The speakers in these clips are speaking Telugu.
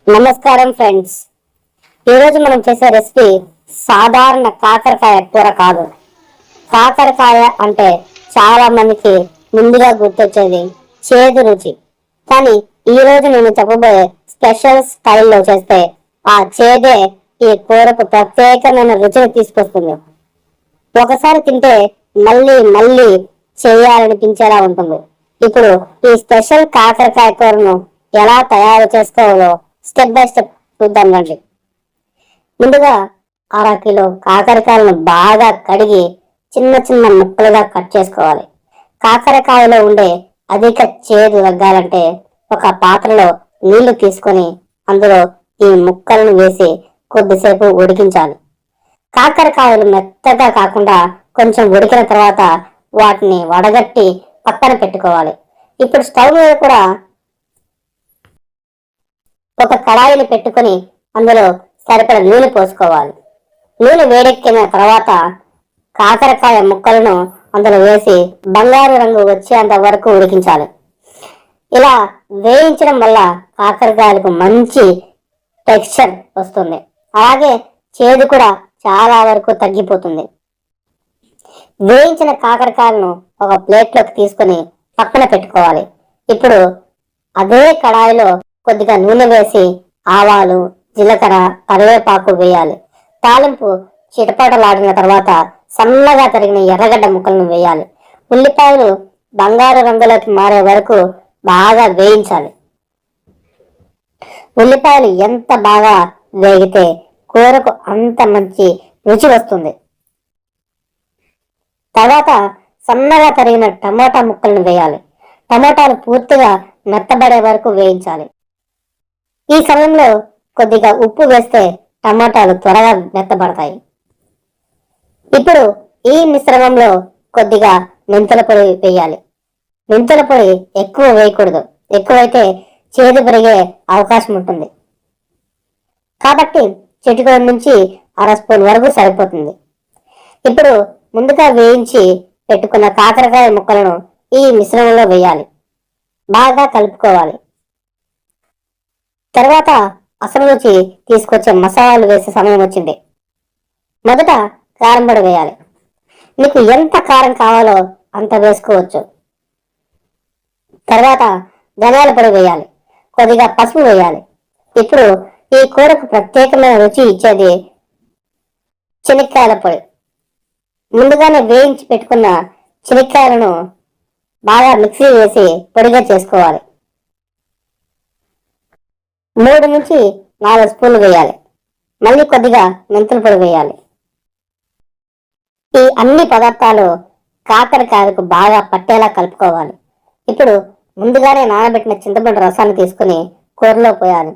నమస్కారం ఫ్రెండ్స్. ఈరోజు మనం చేసే రెసిపీ సాధారణ కాకరకాయ కూర కాదు. కాకరకాయ అంటే చాలా మందికి ముందుగా గుర్తొచ్చేది చేదు రుచి. కానీ ఈరోజు నేను చెప్పబోయే స్పెషల్ స్టైల్లో చేస్తే ఆ చేదే ఈ కూరకు ప్రత్యేకమైన రుచిని తీసుకొస్తుంది. ఒకసారి తింటే మళ్ళీ మళ్ళీ చేయాలనిపించేలా ఉంటుంది. ఇప్పుడు ఈ స్పెషల్ కాకరకాయ కూరను ఎలా తయారు చేసుకోవాలో స్టెప్ బై స్టెప్ చూద్దాం రండి. ముందుగా 1/2 కిలో కాకరకాయలను బాగా కడిగి చిన్న చిన్న ముక్కలుగా కట్ చేసుకోవాలి. కాకరకాయలో ఉండే అధిక చేదు తగ్గాలంటే ఒక పాత్రలో నీళ్లు తీసుకొని అందులో ఈ ముక్కలను వేసి కొద్దిసేపు ఉడికించాలి. కాకరకాయలు మెత్తగా కాకుండా కొంచెం ఉడికిన తర్వాత వాటిని వడగట్టి పక్కన పెట్టుకోవాలి. ఇప్పుడు స్టవ్ మీద కూడా ఒక కడాయిని పెట్టుకొని అందులో సరిపడ నూనె పోసుకోవాలి. నూనె వేడెక్కిన తర్వాత కాకరకాయ ముక్కలను అందులో వేసి బంగారు రంగు వచ్చేంత వరకు ఉడికించాలి. ఇలా వేయించడం వల్ల కాకరకాయలకు మంచి టెక్స్చర్ వస్తుంది. అలాగే చేదు కూడా చాలా వరకు తగ్గిపోతుంది. వేయించిన కాకరకాయలను ఒక ప్లేట్లోకి తీసుకొని పక్కన పెట్టుకోవాలి. ఇప్పుడు అదే కడాయిలో కొద్దిగా నూనె వేసి ఆవాలు, జీలకర్ర, కరివేపాకు వేయాలి. తాలింపు చిటపటలాడిన తర్వాత సన్నగా తరిగిన ఎర్రగడ్డ ముక్కలను వేయాలి. ఉల్లిపాయలు బంగారు రంగులోకి మారే వరకు బాగా వేయించాలి. ఉల్లిపాయలు ఎంత బాగా వేగితే కూరకు అంత మంచి రుచి వస్తుంది. తర్వాత సన్నగా తరిగిన టమోటా ముక్కలను వేయాలి. టమోటాలు పూర్తిగా మెత్తబడే వరకు వేయించాలి. ఈ సమయంలో కొద్దిగా ఉప్పు వేస్తే టమాటాలు త్వరగా మెత్తబడతాయి. ఇప్పుడు ఈ మిశ్రమంలో కొద్దిగా మెంతుల పొడి వేయాలి. మెంతుల పొడి ఎక్కువ వేయకూడదు, ఎక్కువైతే చేదు పెరిగే అవకాశం ఉంటుంది. కాబట్టి చిటికెడు నుంచి 1/2 స్పూన్ వరకు సరిపోతుంది. ఇప్పుడు ముందుగా వేయించి పెట్టుకున్న కాకరకాయ ముక్కలను ఈ మిశ్రమంలో వేయాలి. బాగా కలుపుకోవాలి. తర్వాత అసలు రుచి తీసుకొచ్చే మసాలాలు వేసే సమయం వచ్చింది. మొదట కారం పొడి వేయాలి. మీకు ఎంత కారం కావాలో అంత వేసుకోవచ్చు. తర్వాత ధనియాల పొడి వేయాలి. కొద్దిగా పసుపు వేయాలి. ఇప్పుడు ఈ కూరకు ప్రత్యేకమైన రుచి ఇచ్చేది చెనిక్కాయల పొడి. ముందుగానే వేయించి పెట్టుకున్న చెనిక్కాయలను బాగా మిక్సీ వేసి పొడిగా చేసుకోవాలి. 3 నుంచి 4 స్పూన్లు వేయాలి. మళ్ళీ కొద్దిగా మెంతుల పొడి వేయాలి. ఈ అన్ని పదార్థాలు కాకరకాయలకు బాగా పట్టేలా కలుపుకోవాలి. ఇప్పుడు ముందుగానే నానబెట్టిన చింతపండు రసాన్ని తీసుకుని కూరలో పోయాలి.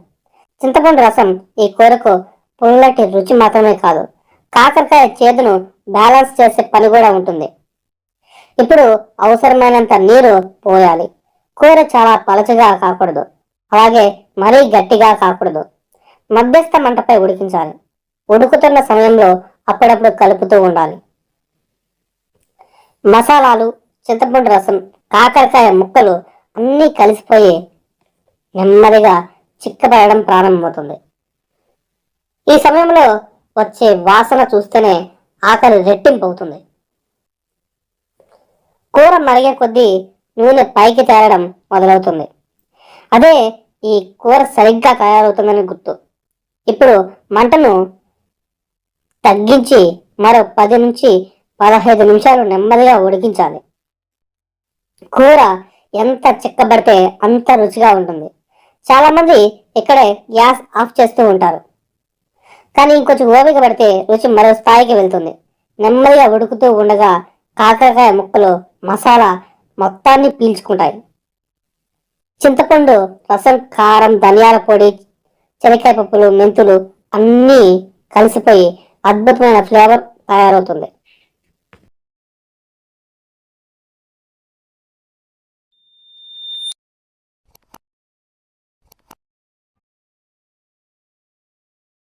చింతపండు రసం ఈ కూరకు పుల్లటి రుచి మాత్రమే కాదు, కాకరకాయ చేదును బ్యాలెన్స్ చేసే పని కూడా ఉంటుంది. ఇప్పుడు అవసరమైనంత నీరు పోయాలి. కూర చాలా పలచగా కాకూడదు, అలాగే మరీ గట్టిగా కాకూడదు. మధ్యస్థ మంటపై ఉడికించాలి. ఉడుకుతున్న సమయంలో అప్పుడప్పుడు కలుపుతూ ఉండాలి. మసాలాలు, చింతపండు రసం, కాకరకాయ ముక్కలు అన్నీ కలిసిపోయి నెమ్మదిగా చిక్కబడడం ప్రారంభమవుతుంది. ఈ సమయంలో వచ్చే వాసన చూస్తేనే ఆకలి రెట్టింపు అవుతుంది. కూర మరిగే కొద్దీ నూనె పైకి తేలడం మొదలవుతుంది. అదే ఈ కూర సరిగ్గా తయారవుతుందని గుర్తు. ఇప్పుడు మంటను తగ్గించి మరో 10 నుంచి 15 నిమిషాలు నెమ్మదిగా ఉడికించాలి. కూర ఎంత చిక్కబడితే అంత రుచిగా ఉంటుంది. చాలా మంది ఇక్కడే గ్యాస్ ఆఫ్ చేస్తూ ఉంటారు. కానీ ఇంకొంచెం ఓపిక పడితే రుచి మరో స్థాయికి వెళ్తుంది. నెమ్మదిగా ఉడుకుతూ ఉండగా కాకరకాయ ముక్కలు మసాలా మొత్తాన్ని పీల్చుకుంటాయి. చింతపండు రసం, కారం, ధనియాల పొడి, శనగకాయ పప్పులు, మెంతులు అన్నీ కలిసిపోయి అద్భుతమైన ఫ్లేవర్ తయారవుతుంది.